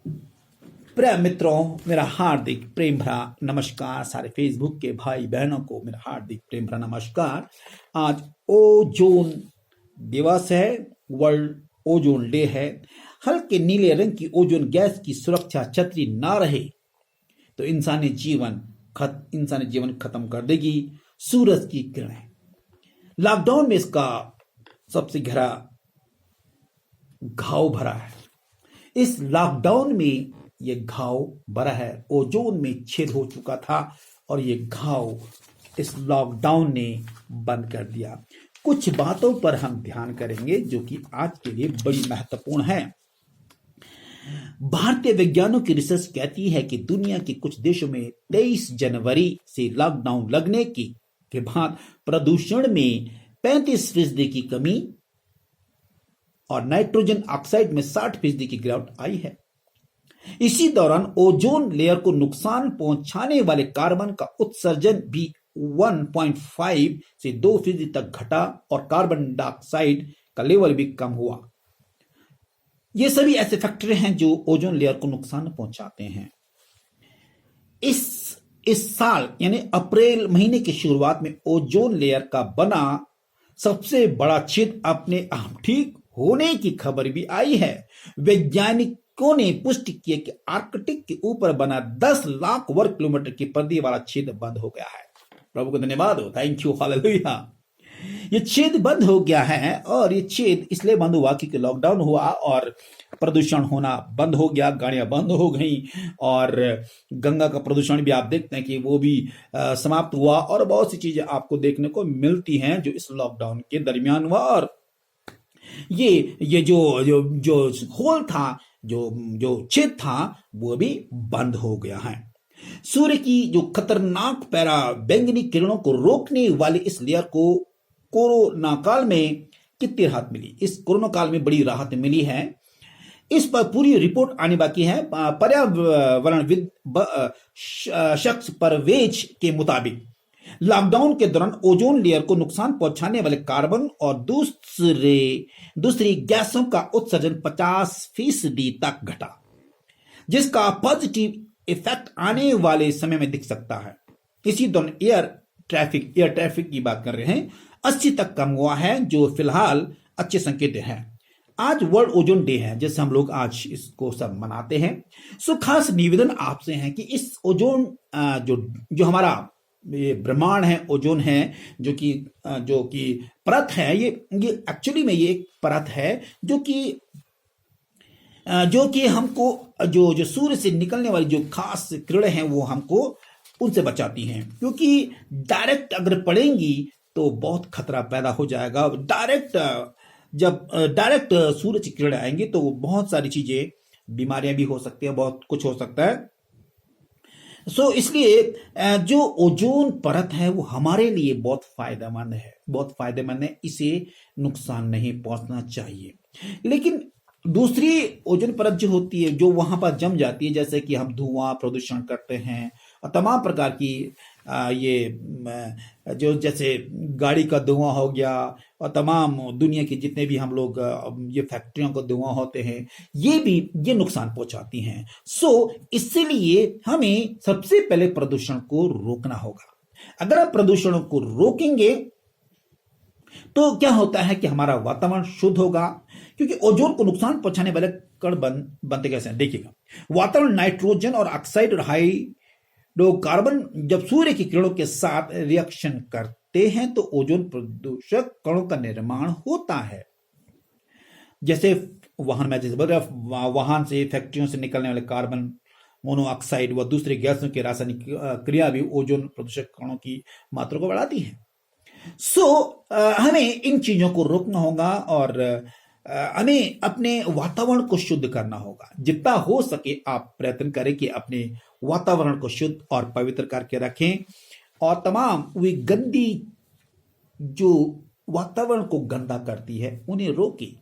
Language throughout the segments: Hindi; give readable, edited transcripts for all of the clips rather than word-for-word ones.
प्रिय मित्रों, मेरा हार्दिक प्रेम भरा नमस्कार। सारे फेसबुक के भाई बहनों को मेरा हार्दिक प्रेम भरा नमस्कार। आज ओजोन दिवस है, वर्ल्ड ओजोन डे है। हल्के नीले रंग की ओजोन गैस की सुरक्षा छतरी ना रहे तो इंसानी जीवन खत्म कर देगी सूरज की किरणें। लॉकडाउन में इसका सबसे गहरा घाव भरा है। इस लॉकडाउन में ये घाव भरा है। ओजोन में छेद हो चुका था और ये घाव इस लॉकडाउन ने बंद कर दिया। कुछ बातों पर हम ध्यान करेंगे जो कि आज के लिए बड़ी महत्वपूर्ण है। भारतीय वैज्ञानिकों की रिसर्च कहती है कि दुनिया के कुछ देशों में 23 जनवरी से लॉकडाउन लगने के बाद प्रदूषण में 35% की कमी और नाइट्रोजन ऑक्साइड में 60% की गिरावट आई है। इसी दौरान ओजोन लेयर को नुकसान पहुंचाने वाले कार्बन का उत्सर्जन भी 1.5 से 2% तक घटा और कार्बन डाइऑक्साइड का लेवल भी कम हुआ। ये सभी ऐसे फैक्टर हैं जो ओजोन लेयर को नुकसान पहुंचाते हैं। इस साल यानी अप्रैल महीने की शुरुआत में ओजोन लेयर का बना सबसे बड़ा छेद अपने आप ठीक होने की खबर भी आई है। वैज्ञानिकों ने पुष्टि की है कि आर्कटिक के ऊपर बना 10 लाख वर्ग किलोमीटर की परिधि वाला छेद बंद हो गया है। प्रभु को धन्यवाद हो, थैंक यू, हालेलुया। ये छेद बंद हो गया है और ये छेद इसलिए बंद हुआ क्योंकि लॉकडाउन हुआ और प्रदूषण होना बंद हो गया, गाड़ियां बंद हो गई और गंगा का प्रदूषण भी आप देखते हैं कि वो भी समाप्त हुआ और बहुत सी चीजें आपको देखने को मिलती हैं जो इस लॉकडाउन के दरमियान हुआ। और ये जो होल था, जो छेद था, वो भी बंद हो गया है। सूर्य की जो खतरनाक पैरा बैंगनी किरणों को रोकने वाली इस लेयर को कोरोना काल में कितनी राहत मिली? इस कोरोना काल में बड़ी राहत मिली है। इस पर पूरी रिपोर्ट आने बाकी है। पर्यावरणविद शख्स परवेज के मुताबिक लॉकडाउन के दौरान ओजोन लेयर को नुकसान पहुंचाने वाले कार्बन और दूसरी गैसों का उत्सर्जन 50% तक घटा, जिसका पॉजिटिव इफेक्ट आने वाले समय में दिख सकता है। इसी दौरान एयर ट्रैफिक की बात कर रहे हैं, 80 तक कम हुआ है, जो फिलहाल अच्छे संकेत है। आज वर्ल्ड ओजोन डे है, जैसे हम लोग आज इसको सब मनाते हैं। सो खास निवेदन आपसे है कि इस ओजोन जो हमारा ये ब्रह्मांड है, ओजोन है, जो कि परत है, ये एक्चुअली में ये एक परत है जो कि हमको जो सूर्य से निकलने वाली जो खास किरणें हैं वो हमको उनसे बचाती हैं, क्योंकि डायरेक्ट अगर पड़ेंगी तो बहुत खतरा पैदा हो जाएगा। जब डायरेक्ट सूरज की किरणें आएंगी तो बहुत सारी चीजें, बीमारियां भी हो सकती है, बहुत कुछ हो सकता है। इसलिए जो ओजोन परत है वो हमारे लिए बहुत फायदेमंद है। इसे नुकसान नहीं पहुंचना चाहिए। लेकिन दूसरी ओजोन परत जो होती है, जो वहां पर जम जाती है, जैसे कि हम धुआं प्रदूषण करते हैं और तमाम प्रकार की जो जैसे गाड़ी का धुआं हो गया और तमाम दुनिया के जितने भी हम लोग ये फैक्ट्रियों का धुआं होते हैं, ये नुकसान पहुंचाती हैं। इसलिए हमें सबसे पहले प्रदूषण को रोकना होगा। अगर आप प्रदूषण को रोकेंगे तो क्या होता है कि हमारा वातावरण शुद्ध होगा, क्योंकि ओजोन को नुकसान पहुंचाने वाले कण बनते कैसे हैं देखिएगा। वातावरण नाइट्रोजन और ऑक्साइड और हाइड्रोकार्बन जब सूर्य की किरणों के साथ रिएक्शन करते हैं तो ओजोन प्रदूषक कणों का निर्माण होता है। जैसे वाहन से, फैक्ट्रियों से निकलने वाले कार्बन मोनोऑक्साइड व दूसरे गैसों की रासायनिक क्रिया भी ओजोन प्रदूषक कणों की मात्रा को बढ़ाती है। हमें इन चीजों को रोकना होगा और हमें अपने वातावरण को शुद्ध करना होगा। जितना हो सके आप प्रयत्न करें कि अपने वातावरण को शुद्ध और पवित्र करके रखें और तमाम वे गंदी जो वातावरण को गंदा करती है उन्हें रोकें।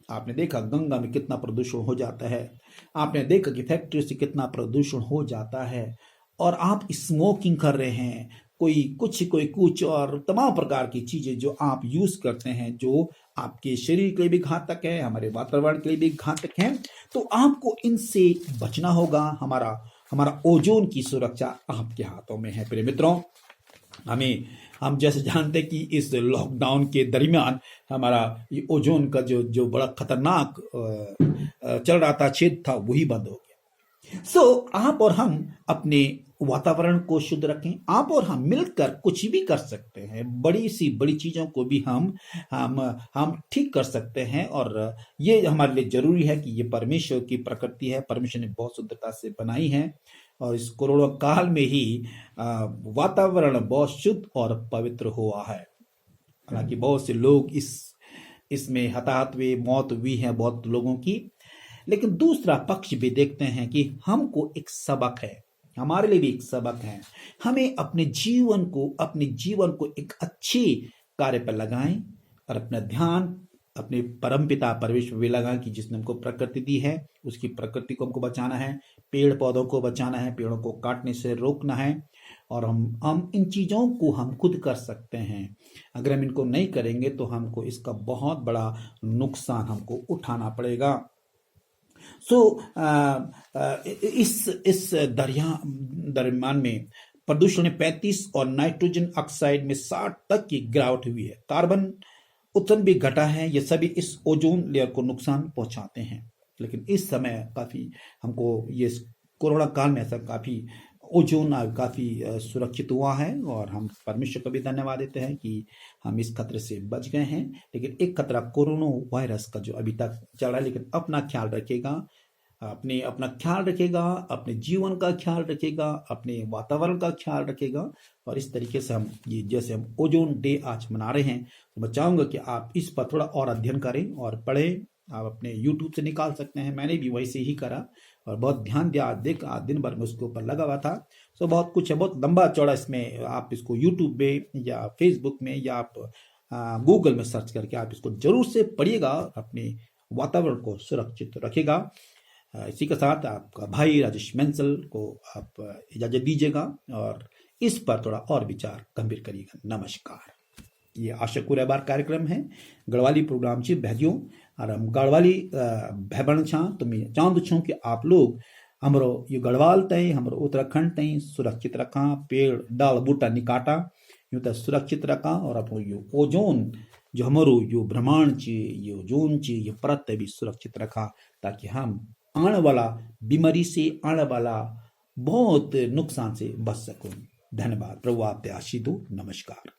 आपने देखा गंगा में कितना प्रदूषण हो जाता है, आपने देखा कि फैक्ट्री से कितना प्रदूषण हो जाता है, और आप स्मोकिंग कर रहे हैं, कोई कुछ और तमाम प्रकार की चीजें जो आप यूज करते हैं, जो आपके शरीर के लिए भी घातक है, हमारे वातावरण के लिए भी घातक है। तो आपको इनसे बचना होगा। हमारा हमारा ओजोन की सुरक्षा आपके हाथों में है। प्रिय मित्रों, हम जैसे जानते हैं कि इस लॉकडाउन के दरमियान हमारा ये ओजोन का जो बड़ा खतरनाक चल रहा था, छेद था, वही बंद हो गया। आप और हम अपने वातावरण को शुद्ध रखें। आप और हम मिलकर कुछ भी कर सकते हैं। बड़ी सी बड़ी चीजों को भी हम ठीक कर सकते हैं। और ये हमारे लिए जरूरी है कि ये परमेश्वर की प्रकृति है। परमेश्वर ने बहुत सुंदरता से बनाई है और इस कोरोना काल में ही वातावरण बहुत शुद्ध और पवित्र हुआ है। हालांकि बहुत से लोग इसमें हताहत हुए, मौत हुई है बहुत लोगों की। लेकिन दूसरा पक्ष भी देखते हैं कि हमको एक सबक है, हमारे लिए भी एक सबक है। हमें अपने जीवन को एक अच्छे कार्य पर लगाएं और अपना ध्यान अपने परमपिता परमेश्वर भी लगाएं कि जिसने हमको प्रकृति दी है, उसकी प्रकृति को हमको बचाना है, पेड़ पौधों को बचाना है, पेड़ों को काटने से रोकना है। और हम इन चीजों को हम खुद कर सकते हैं। अगर हम इनको नहीं करेंगे तो हमको इसका बहुत बड़ा नुकसान हमको उठाना पड़ेगा। इस दरमियान में प्रदूषण में 35 और नाइट्रोजन ऑक्साइड में 60 तक की गिरावट हुई है। कार्बन उत्सर्जन भी घटा है। ये सभी इस ओजोन लेयर को नुकसान पहुंचाते हैं। लेकिन इस समय काफी हमको ये कोरोना काल में ऐसा काफी ओजोन काफी सुरक्षित हुआ है। और हम परमेश्वर को भी धन्यवाद देते हैं कि हम इस खतरे से बच गए हैं। लेकिन एक खतरा कोरोना वायरस का जो अभी तक चल रहा है। लेकिन अपना ख्याल रखेगा, अपना ख्याल रखेगा, अपने जीवन का ख्याल रखेगा, अपने वातावरण का ख्याल रखेगा। और इस तरीके से जैसे हम ओजोन डे आज मना रहे हैं, तो मैं चाहूंगा कि आप इस पर थोड़ा और अध्ययन करें और पढ़ें। आप अपने YouTube से निकाल सकते हैं। मैंने भी वैसे ही करा और बहुत ध्यान दिया। आज दिन भर में उसके ऊपर लगा हुआ था। बहुत कुछ है, बहुत लंबा चौड़ा इसमें। आप इसको YouTube में या Facebook में या आप गूगल में सर्च करके आप इसको जरूर से पढ़िएगा, अपने वातावरण को सुरक्षित रखेगा। इसी के साथ आपका भाई राजेश मेंसल को आप इजाजत दीजिएगा और इस पर थोड़ा और विचार गंभीर करिएगा। नमस्कार। ये आशा कुरेबार कार्यक्रम है गढ़वाली प्रोग्राम ची बहदियों और हम गढ़वाली भैबण छा। तो मैं चाहूँ छूँ कि आप लोग हमरो ये गढ़वाल तय हमरो उत्तराखंड तय सुरक्षित रखा, पेड़ डाल बूटा निकाटा, यूं तो सुरक्षित रखा। और अपनो ये ओजोन जो हमारो यो ब्रह्मांड ची, ये ओजोन ची, ये परत भी सुरक्षित रखा, ताकि हम आने वाला बीमारी से, आने वाला बहुत नुकसान से बच सकूं। धन्यवाद। प्रभु आप आशीष दो। नमस्कार।